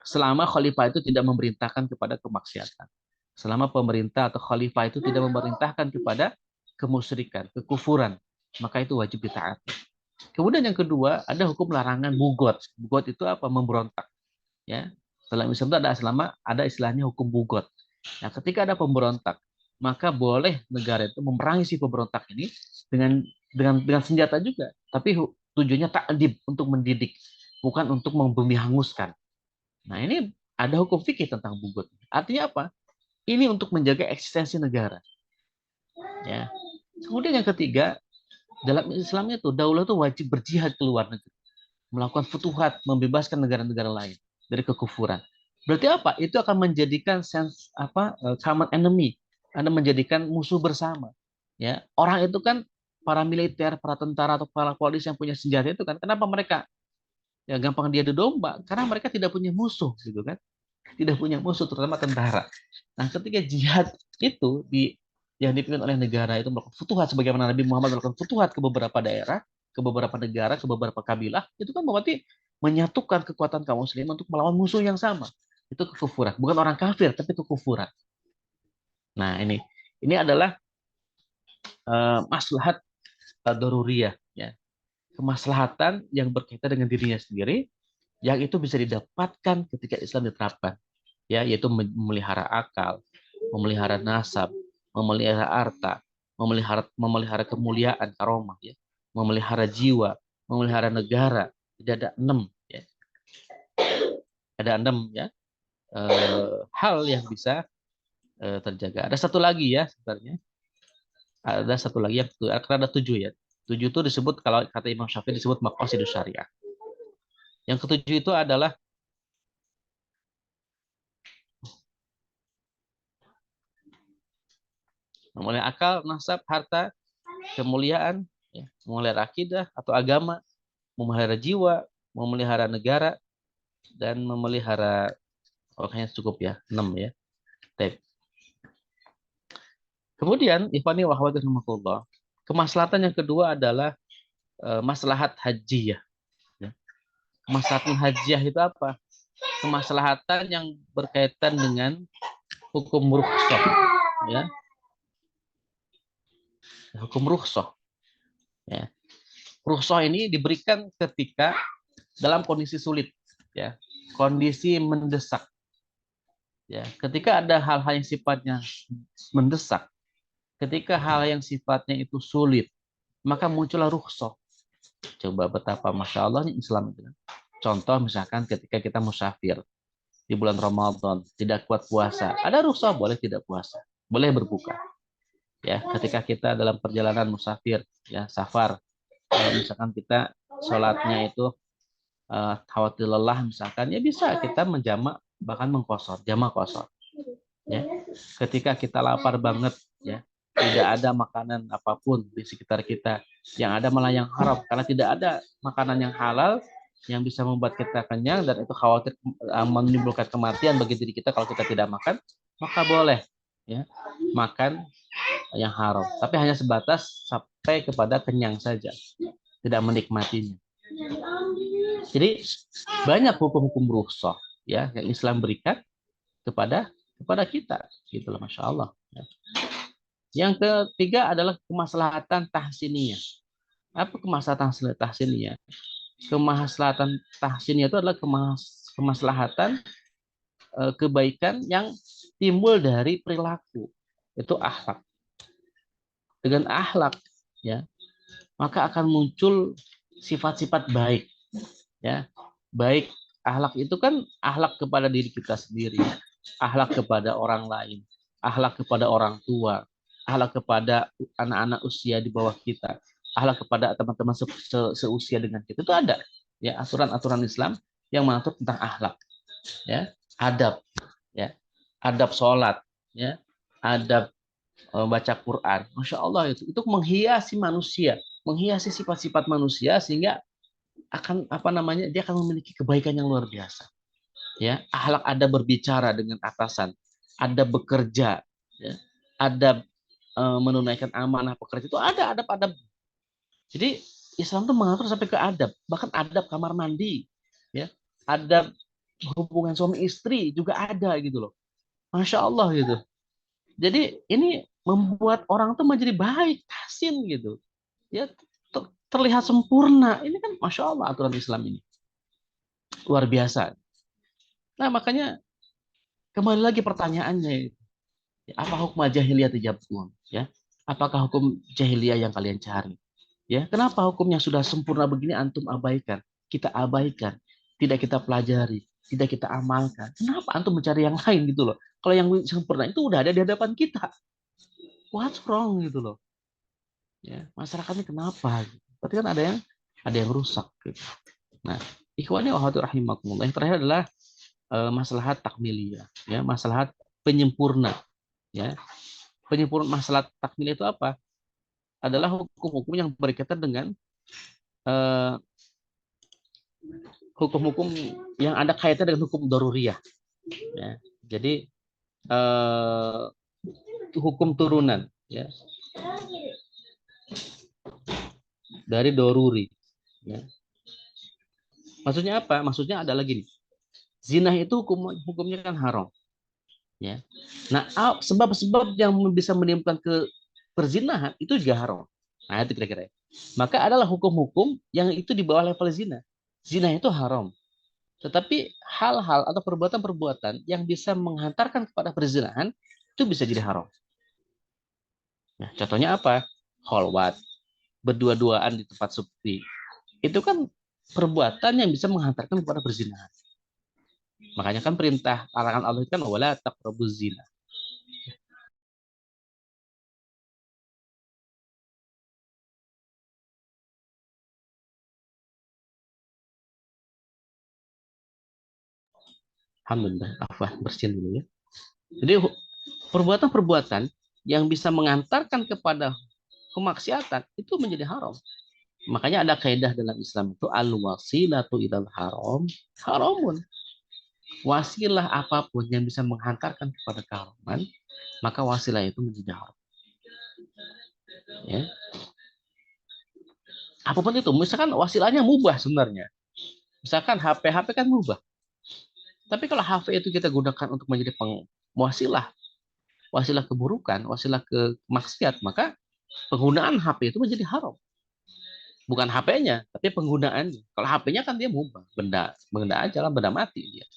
Speaker 2: Selama khalifah itu tidak memerintahkan kepada kemaksiatan, selama pemerintah atau khalifah itu tidak memerintahkan kepada kemusyrikan, kekufuran, maka itu wajib ditaati. Kemudian yang kedua ada hukum larangan bugot. Bugot itu apa? Memberontak. Ya, dalam Islam itu ada istilahnya hukum bugot. Nah, ketika ada pemberontak, maka boleh negara itu memerangi si pemberontak ini dengan senjata juga, tapi tujuannya ta'dib, untuk mendidik, bukan untuk membumi hanguskan. Nah, ini ada hukum fikih tentang bugot. Artinya apa? Ini untuk menjaga eksistensi negara. Ya. Kemudian yang ketiga, dalam Islam itu daulah itu wajib berjihad ke luar negeri, melakukan futuhat, membebaskan negara-negara lain dari kekufuran. Berarti apa? Itu akan menjadikan common enemy, Anda menjadikan musuh bersama. Ya, orang itu kan para militer, para tentara atau para polisi yang punya senjata itu kan, kenapa mereka ya gampang diadu domba? Karena mereka tidak punya musuh, gitu kan? tidak punya musuh, terutama tentara. Nah, ketika jihad itu yang dipimpin oleh negara itu melakukan futuhat sebagaimana Nabi Muhammad melakukan futuhat ke beberapa daerah, ke beberapa negara, ke beberapa kabilah, itu kan berarti menyatukan kekuatan kaum muslim untuk melawan musuh yang sama. Itu kekufuran, bukan orang kafir tapi kekufuran. Nah, ini adalah maslahat daruriyah, ya. Kemaslahatan yang berkaitan dengan dirinya sendiri yang itu bisa didapatkan ketika Islam diterapkan, ya, yaitu memelihara akal, memelihara nasab, memelihara harta, memelihara kemuliaan karomah, ya, memelihara jiwa, memelihara negara. Tidak ada enam, ya. Ada enam, ya, hal yang bisa terjaga. Ada satu lagi, ya, sebenarnya. Ada satu lagi yang karena ada tujuh, ya. Tujuh itu disebut, kalau kata Imam Syafi'i, disebut maqasidus syariah. Yang ketujuh itu adalah memelihara akal, nasab, harta, kemuliaan, ya, memelihara akidah atau agama, memelihara jiwa, memelihara negara, dan memelihara, kayaknya cukup, ya, 6, ya. Baik. Kemudian, Ikhwani wa akhwati rahimakumullah, kemaslahatan yang kedua adalah maslahat hajiyah. Ya. Kemaslahatan hajiyah itu apa? Kemaslahatan yang berkaitan dengan hukum rukhsah, ya. Hukum rukhsah, ya. Rukhsah ini diberikan ketika dalam kondisi sulit, ya, kondisi mendesak, ya. Ketika ada hal-hal yang sifatnya mendesak, ketika hal yang sifatnya itu sulit, maka muncullah rukhsah. Coba betapa masya Allahnya Islam itu. Contoh misalkan ketika kita musafir di bulan Ramadan, tidak kuat puasa, ada rukhsah, boleh tidak puasa, boleh berbuka. Ya, ketika kita dalam perjalanan musafir, ya, safar, misalkan kita sholatnya itu khawatir lelah misalkan, ya bisa kita menjamak, bahkan mengkosor, jamak kosor, ya. Ketika kita lapar banget, ya, tidak ada makanan apapun di sekitar kita, yang ada malah yang haram, karena tidak ada makanan yang halal yang bisa membuat kita kenyang, dan itu khawatir menimbulkan kematian bagi diri kita kalau kita tidak makan, maka boleh, ya, makan yang haram, tapi hanya sebatas sampai kepada kenyang saja, tidak menikmatinya. Jadi banyak hukum-hukum rukhsah, ya, yang Islam berikan kepada kita, gitu loh, masya Allah. Yang ketiga adalah kemaslahatan tahsiniyah. Apa kemaslahatan tahsiniyah? Kemaslahatan tahsiniyah itu adalah kemaslahatan kebaikan yang timbul dari perilaku, itu akhlak. Dengan akhlak, ya, maka akan muncul sifat-sifat baik, ya. Baik akhlak itu kan akhlak kepada diri kita sendiri, akhlak kepada orang lain, akhlak kepada orang tua, akhlak kepada anak-anak usia di bawah kita, akhlak kepada teman-teman seusia dengan kita. Itu ada, ya, aturan-aturan Islam yang mengatur tentang akhlak, ya, adab, ya, adab sholat, ya, adab baca Quran. Masya Allah, itu menghiasi manusia, menghiasi sifat-sifat manusia, sehingga akan dia akan memiliki kebaikan yang luar biasa, ya. Akhlak ada berbicara dengan atasan, ada bekerja, ya, ada menunaikan amanah pekerja, itu ada adab-adab. Jadi Islam tuh mengatur sampai ke adab, bahkan adab kamar mandi, ya, adab hubungan suami istri juga ada, gitu loh. Masya Allah, gitu. Jadi ini membuat orang tuh menjadi baik, tahsin, gitu, ya, terlihat sempurna. Ini kan masya Allah aturan Islam ini luar biasa. Nah, makanya kembali lagi pertanyaannya, apa hukum jahiliyah tijabun, ya? Apakah hukum jahiliyah yang kalian cari? Ya, kenapa hukum yang sudah sempurna begini antum abaikan? Kita abaikan, tidak kita pelajari, tidak kita amalkan. Kenapa antum mencari yang lain, gitu loh? Kalau yang sempurna itu udah ada di hadapan kita. What's wrong, gitu loh? Ya, masyarakatnya kenapa? Berarti kan ada yang rusak, gitu. Nah, ikhwani wa akhwati rahimakumullah, yang terakhir adalah maslahat takmiliyah, ya, maslahat penyempurna, ya. Penyempurna maslahat takmiliyah itu apa? Adalah hukum-hukum yang berkaitan dengan hukum-hukum yang ada kaitan dengan hukum daruriyah, Ya. Jadi hukum turunan ya dari doruri. Ya. Maksudnya apa? Maksudnya ada lagi nih. Zina itu hukumnya kan haram. Ya. Nah, sebab-sebab yang bisa menimbulkan ke perzinahan itu juga haram. Nah, itu kira-kira. Maka adalah hukum-hukum yang itu di bawah level zina. Zina itu haram. Tetapi hal-hal atau perbuatan-perbuatan yang bisa menghantarkan kepada perzinahan itu bisa jadi haram. Nah, contohnya apa? Kholwat, berdua-duaan di tempat sepi. Itu kan perbuatan yang bisa menghantarkan kepada perzinahan. Makanya kan perintah larangan Allah itu kan wala taqrabuz zina. Alhamdulillah, afwan, bersihin dulu ya. Jadi perbuatan-perbuatan yang bisa mengantarkan kepada kemaksiatan itu menjadi haram. Makanya ada kaidah dalam Islam itu al-wasilatu ilal haram haramun. Wasilah apapun yang bisa menghantarkan kepada keharaman, maka wasilah itu menjadi haram. Ya. Apapun itu, misalkan wasilahnya mubah sebenarnya. Misalkan HP kan mubah. Tapi kalau HP itu kita gunakan untuk menjadi wasilah, wasilah keburukan, wasilah ke maksiat, maka penggunaan HP itu menjadi haram. Bukan HP-nya, tapi penggunaannya. Kalau HP-nya kan dia mubah, benda aja lah, benda mati dia.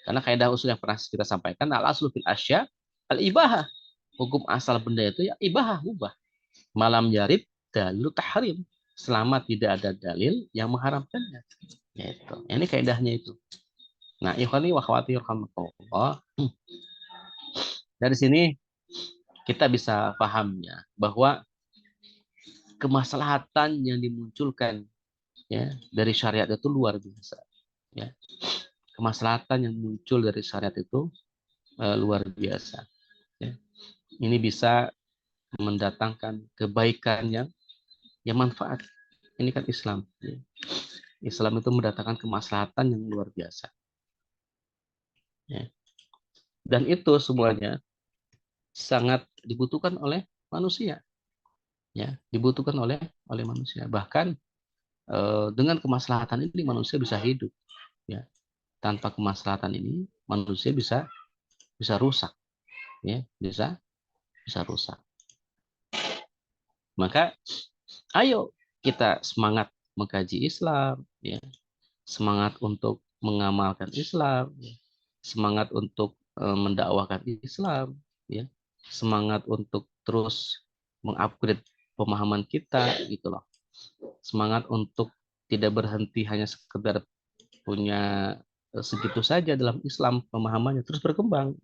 Speaker 2: Karena kaidah usul yang pernah kita sampaikan, al aslu fil asya al ibahah. Hukum asal benda itu ya ibahah, mubah. Malam yarib dalil tahrim. Selama tidak ada dalil yang mengharamkannya. Itu. Ini kaidahnya itu. Nah, ikhwani wa akhwati rahimakumullah. Dari sini kita bisa pahamnya bahwa kemaslahatan yang dimunculkan ya dari syariat itu luar biasa. Ya. Kemaslahatan yang muncul dari syariat itu luar biasa. Ya. Ini bisa mendatangkan kebaikan yang manfaat. Ini kan Islam. Ya. Islam itu mendatangkan kemaslahatan yang luar biasa. Ya. Dan itu semuanya sangat dibutuhkan oleh manusia. Ya, dibutuhkan oleh manusia. Bahkan dengan kemaslahatan ini manusia bisa hidup. Ya. Tanpa kemaslahatan ini manusia bisa rusak. Ya, bisa rusak. Maka ayo kita semangat mengkaji Islam, ya. Semangat untuk mengamalkan Islam, ya. Semangat untuk mendakwakan Islam, ya. Semangat untuk terus mengupgrade pemahaman kita, gitu loh. Semangat untuk tidak berhenti hanya sekedar punya segitu saja dalam Islam pemahamannya, terus berkembang.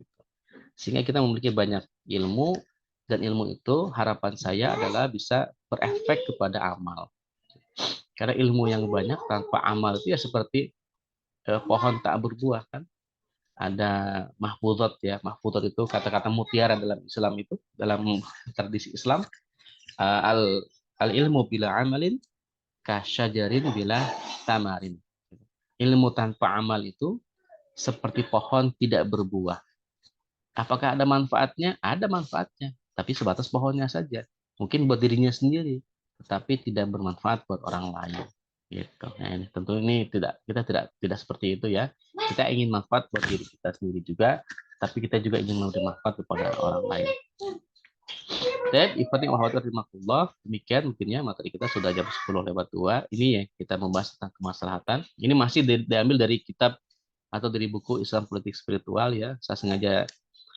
Speaker 2: Sehingga kita memiliki banyak ilmu, dan ilmu itu harapan saya adalah bisa berefek kepada amal. Karena ilmu yang banyak tanpa amal itu ya seperti pohon tak berbuah kan. Ada mahfudhat ya. Mahfudhat itu kata-kata mutiara dalam Islam itu, dalam tradisi Islam. Al ilmu bila amalin kasyajarin bila tamarin. Ilmu tanpa amal itu seperti pohon tidak berbuah. Apakah ada manfaatnya? Ada manfaatnya, tapi sebatas pohonnya saja. Mungkin buat dirinya sendiri, tetapi tidak bermanfaat buat orang lain. Gitu. Nah, ini tentu ini kita tidak seperti itu ya. Kita ingin manfaat buat diri kita sendiri juga, tapi kita juga ingin memberi manfaat kepada orang lain. Dan ikhwani wa akhwati rahimakumullah, demikian mungkinnya materi kita sudah jam 10:02. Ini ya kita membahas tentang kemaslahatan. Ini masih diambil dari kitab atau dari buku Islam Politik Spiritual ya. Saya sengaja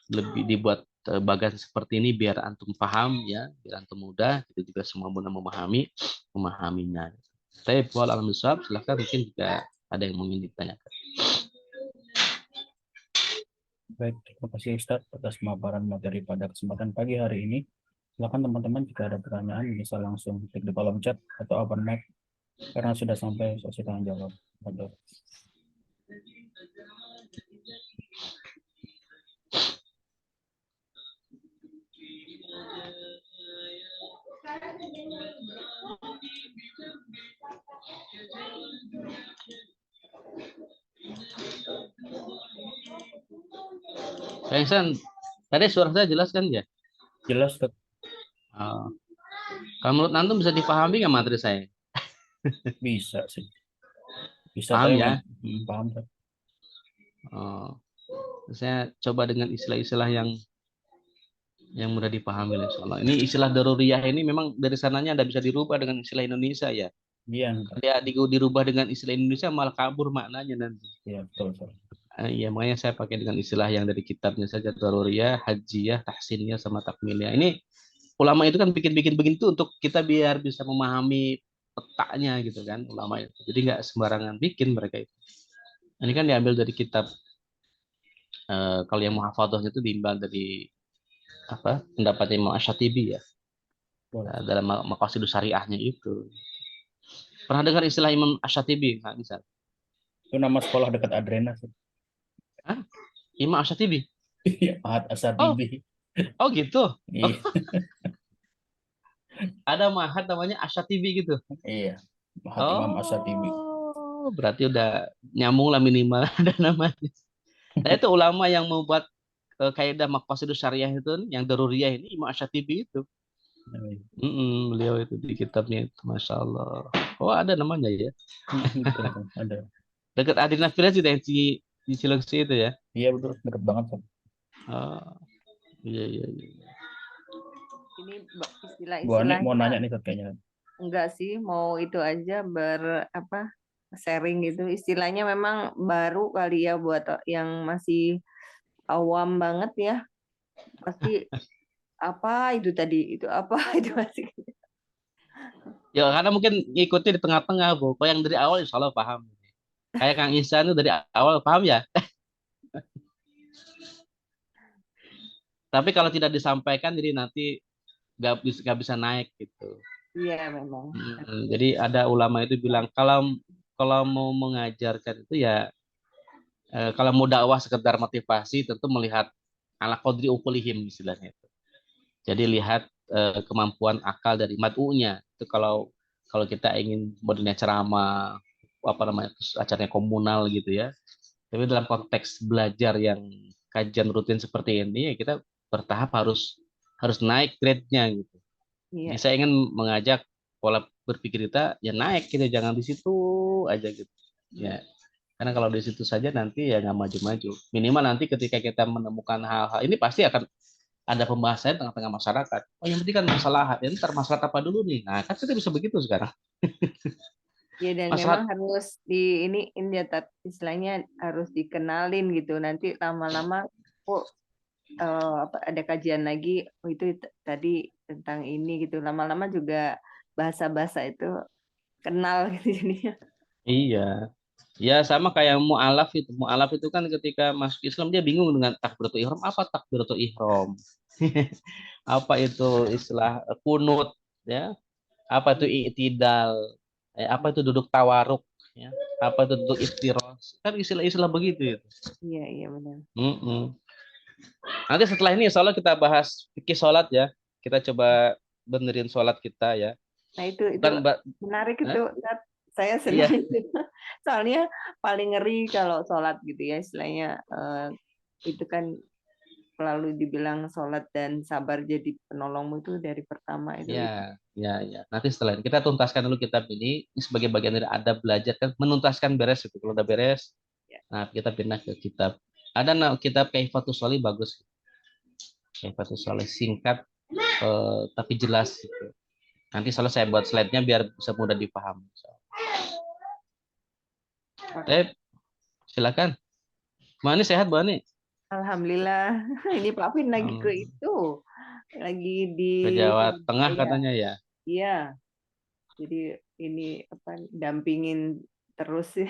Speaker 2: lebih dibuat bagan seperti ini biar antum paham ya, biar antum mudah, kita juga semua mudah memahaminya. Saya Paul Al-Musab, silahkan mungkin jika ada yang ingin ditanyakan.
Speaker 1: Baik, terima kasih Ustadz atas pemaparan materi pada kesempatan pagi hari ini. Silakan teman-teman jika ada pertanyaan bisa langsung ketik di kolom chat atau open mic karena sudah sampai sesi tanya jawab. Betul.
Speaker 2: Kang Ihsan, tadi suara saya jelas kan ya?
Speaker 1: Jelas Ustaz.
Speaker 2: Oh. Kalau menurut antum bisa dipahami nggak materi saya?
Speaker 1: Bisa sih. Bisa
Speaker 2: Paham
Speaker 1: tapi
Speaker 2: ya?
Speaker 1: paham Ustaz.
Speaker 2: Oh. Saya coba dengan istilah-istilah yang mudah dipahami insya Allah. Ini istilah daruriyah ini memang dari sananya ada bisa dirubah dengan istilah Indonesia ya.
Speaker 1: Iya Ustaz.
Speaker 2: Dia dirubah dengan istilah Indonesia malah kabur maknanya nanti.
Speaker 1: Iya betul Ustaz.
Speaker 2: Iya, makanya saya pakai dengan istilah yang dari kitabnya saja, daruriyah, hajiyah, tahsiniyah, sama takmiliyah. Ini ulama itu kan bikin-bikin begitu untuk kita biar bisa memahami petaknya gitu kan, ulama itu. Jadi nggak sembarangan bikin mereka itu. Ini kan diambil dari kitab, kalau yang muhafadzah itu diambil dari apa pendapatnya Imam Asy-Syatibi ya,
Speaker 1: Boleh.
Speaker 2: dalam Maqasidus Syariahnya itu. Pernah dengar istilah Imam Asy-Syatibi, Kak Misal?
Speaker 1: Itu nama sekolah dekat Adrena sih.
Speaker 2: Hah? Imam Asy-Syatibi?
Speaker 1: Iya, Ahad
Speaker 2: Oh,
Speaker 1: Asadibi.
Speaker 2: oh gitu. Oh,
Speaker 1: Iya,
Speaker 2: ada mahat namanya Asy-Syatibi gitu.
Speaker 1: iya. Ahad Imam Asadibi.
Speaker 2: Oh, berarti udah nyambung lah minimal ada namanya. Nah, itu ulama yang membuat kaidah maqasidus syariah itu yang daruriyah ini Imam Asy-Syatibi itu. Beliau itu di kitabnya itu, masya Allah. Oh, ada namanya ya.
Speaker 1: Betul, betul. Ada.
Speaker 2: Dekat Adina Village itu yang di Cilengsi itu ya.
Speaker 1: Iya betul, dekat banget Ustaz.
Speaker 2: Oh, iya iya iya.
Speaker 3: Ini
Speaker 1: Bu Ani mau
Speaker 3: istilah-istilahnya
Speaker 1: nanya nih Ustaz kayaknya.
Speaker 3: enggak sih, mau itu aja apa sharing gitu. Istilahnya memang baru kali ya buat yang masih awam banget ya. Pasti apa itu tadi, itu apa itu masih.
Speaker 2: Ya karena mungkin ngikutin di tengah-tengah, Bu. Kalau yang dari awal insya Allah paham. Kayak Kang Ihsan itu dari awal paham ya. Tapi kalau tidak disampaikan jadi nanti nggak bisa naik gitu.
Speaker 3: Iya memang.
Speaker 2: Jadi ada ulama itu bilang kalau kalau mau mengajarkan itu ya, kalau mau dakwah sekedar motivasi tentu melihat ala qadri ukulihim istilahnya itu. Jadi lihat kemampuan akal dari mad'unya. Itu kalau kalau kita ingin modelnya ceramah apa namanya acaranya komunal gitu ya. Tapi dalam konteks belajar yang kajian rutin seperti ini ya kita bertahap harus harus naik grade-nya gitu.
Speaker 3: Iya.
Speaker 2: Jadi saya ingin mengajak pola berpikir kita ya naik gitu, jangan di situ aja gitu. Ya, karena kalau di situ saja nanti ya nggak maju-maju. Minimal nanti ketika kita menemukan hal-hal ini pasti akan ada pembahasan tengah-tengah masyarakat. Oh yang penting kan masalah, ya ntar masalah apa dulu nih? Nah kan kita bisa begitu sekarang.
Speaker 3: Ya dan
Speaker 2: Masalah,
Speaker 3: memang harus ini ya istilahnya harus dikenalin gitu. Nanti lama-lama kok ada kajian lagi, oh itu tadi tentang ini gitu. Lama-lama juga bahasa-bahasa itu kenal gitu jadinya.
Speaker 2: iya. Ya sama kayak mu'alaf itu. Mu'alaf itu kan ketika masuk Islam dia bingung dengan takbiratul ihram. Apa takbiratul ihram? Apa itu istilah kunut ya? Apa itu i'tidal? Apa itu duduk tawaruk ya? Apa itu duduk iftiros? Kan istilah-istilah begitu itu.
Speaker 3: Iya, iya benar.
Speaker 2: Nanti setelah ini insya Allah kita bahas fikih sholat ya. Kita coba benerin sholat kita ya.
Speaker 3: Nah itu
Speaker 2: Bukan Mbak.
Speaker 3: menarik
Speaker 2: Hah?
Speaker 3: itu. Saya
Speaker 2: Iya.
Speaker 3: senang itu. Soalnya paling ngeri kalau sholat gitu ya istilahnya, itu kan selalu dibilang sholat dan sabar jadi penolongmu itu dari pertama itu.
Speaker 2: Ya, ya, ya. Nanti setelah ini kita tuntaskan dulu kitab ini sebagai bagian dari adab belajar kan, menuntaskan beres itu. Kalau udah beres,
Speaker 3: Ya.
Speaker 2: nah kita pindah ke kitab. Ada kitab Kaifatus Sholih bagus. Kaifatus Sholih singkat tapi jelas gitu. Nanti soalnya saya buat slide-nya biar bisa mudah dipahami. Silakan. Bu Ani sehat, Bu Ani?
Speaker 3: Alhamdulillah. Ini Pak Vin lagi ke itu. Lagi di
Speaker 2: Ke Jawa Tengah
Speaker 3: ya.
Speaker 2: katanya ya.
Speaker 3: Iya. Jadi ini apa dampingin terus sih.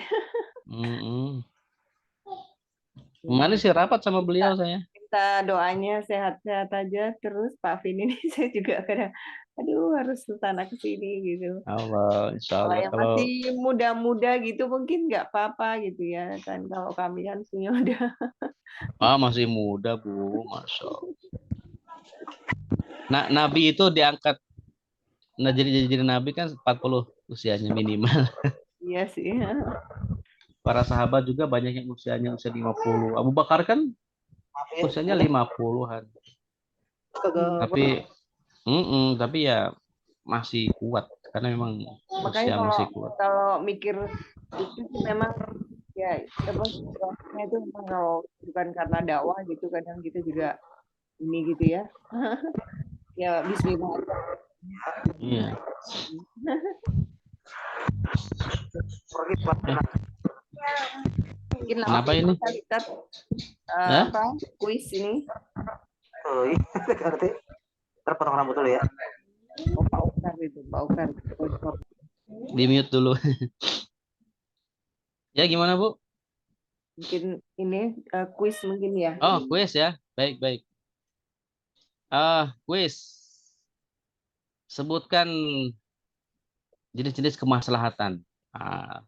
Speaker 2: Kemarin sih rapat sama beliau saya.
Speaker 3: Minta doanya sehat-sehat aja terus Pak Vin ini saya juga kadang aduh harus sana ke sini gitu.
Speaker 2: Allah, insya
Speaker 3: Kalau
Speaker 2: Allah.
Speaker 3: yang masih muda-muda gitu mungkin nggak apa-apa gitu ya kan. Kalau kami kan punya udah.
Speaker 2: Masih muda Bu, masya Allah. Nah, Nabi itu diangkat. Nah, jadi Nabi kan 40 usianya minimal.
Speaker 3: Iya sih.
Speaker 2: Para sahabat juga banyak yang usianya usia 50. Abu Bakar kan usianya 50-an. Tapi ya masih kuat karena memang
Speaker 3: Makanya
Speaker 2: usia masih kuat.
Speaker 3: kalau mikir itu sih memang ya terus prosesnya itu memang kalau bukan karena dakwah gitu kadang kita juga ini gitu ya. Ya bismillah aja.
Speaker 2: Iya.
Speaker 3: Mungkin
Speaker 2: Kenapa ini?
Speaker 3: kita lihat kuis ini.
Speaker 4: Oh iya, berarti terpotong rambut dulu ya.
Speaker 3: Oh, Pak Ukar itu, Pak Ukar.
Speaker 2: Di mute dulu. Ya gimana Bu?
Speaker 3: Mungkin ini kuis mungkin ya.
Speaker 2: Oh kuis ya, baik. Kuis. Sebutkan jenis-jenis kemaslahatan.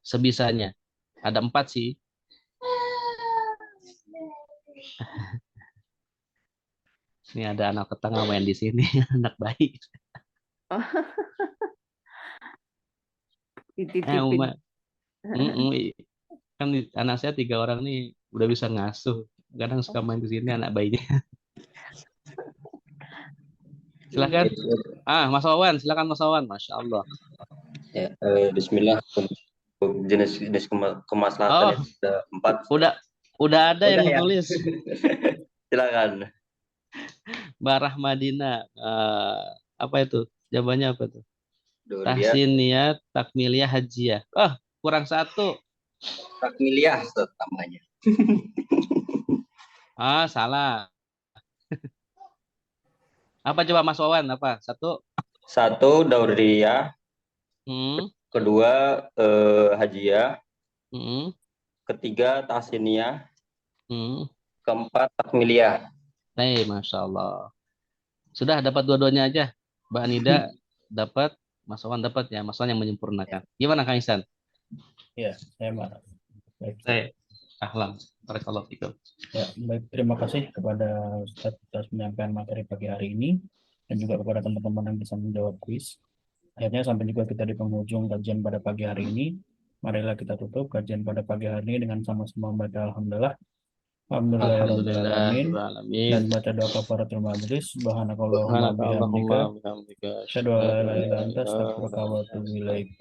Speaker 2: Sebisanya. Ada 4 sih. Ini ada anak tetangga main di sini, anak bayi.
Speaker 3: Dititipin.
Speaker 2: Kan anak saya 3 orang nih udah bisa ngasuh. Kadang suka main di sini anak bayinya. Silakan. Mas Wawan, silakan Mas Wawan. Masya Allah.
Speaker 5: Ya, Bismillah. Jenis kemaslahatan ada 4.
Speaker 2: Udah ada yang
Speaker 5: ya?
Speaker 2: tulis.
Speaker 5: Silakan.
Speaker 2: Mbak Rahmadina, apa itu? Jawabannya apa tuh?
Speaker 5: Tahsin
Speaker 2: niat, takmiliyah, hajiyah. Kurang 1.
Speaker 5: Takmiliyah namanya.
Speaker 2: Salah. Apa coba Mas Wawan? Apa?
Speaker 5: 1 dauriyah. Kedua hajiyah. Ketiga tahsiniyah. Keempat takmiliyah.
Speaker 2: Masya Allah. Sudah dapat dua-duanya aja. Mbak Anida dapat, Mas Wawan dapat ya. Mas Wawan yang menyempurnakan. Gimana Kang Ihsan?
Speaker 1: Ya, saya marah.
Speaker 2: Baik. Ahlan. Barakallahu fikum.
Speaker 1: Ya, baik. Terima kasih kepada Ustadz atas penyampaian materi pagi hari ini dan juga kepada teman-teman yang bisa menjawab kuis. Akhirnya sampai juga kita di penghujung kajian pada pagi hari ini. Marilah kita tutup kajian pada pagi hari ini dengan sama-sama membaca alhamdulillah. Alhamdulillahirrahmanirrahim. Dan baca doa kafaratul majelis. Subhanakallahumma bihamdika. Asyhadu an la ilaha illa anta astaghfiruka wa atubu ilaik.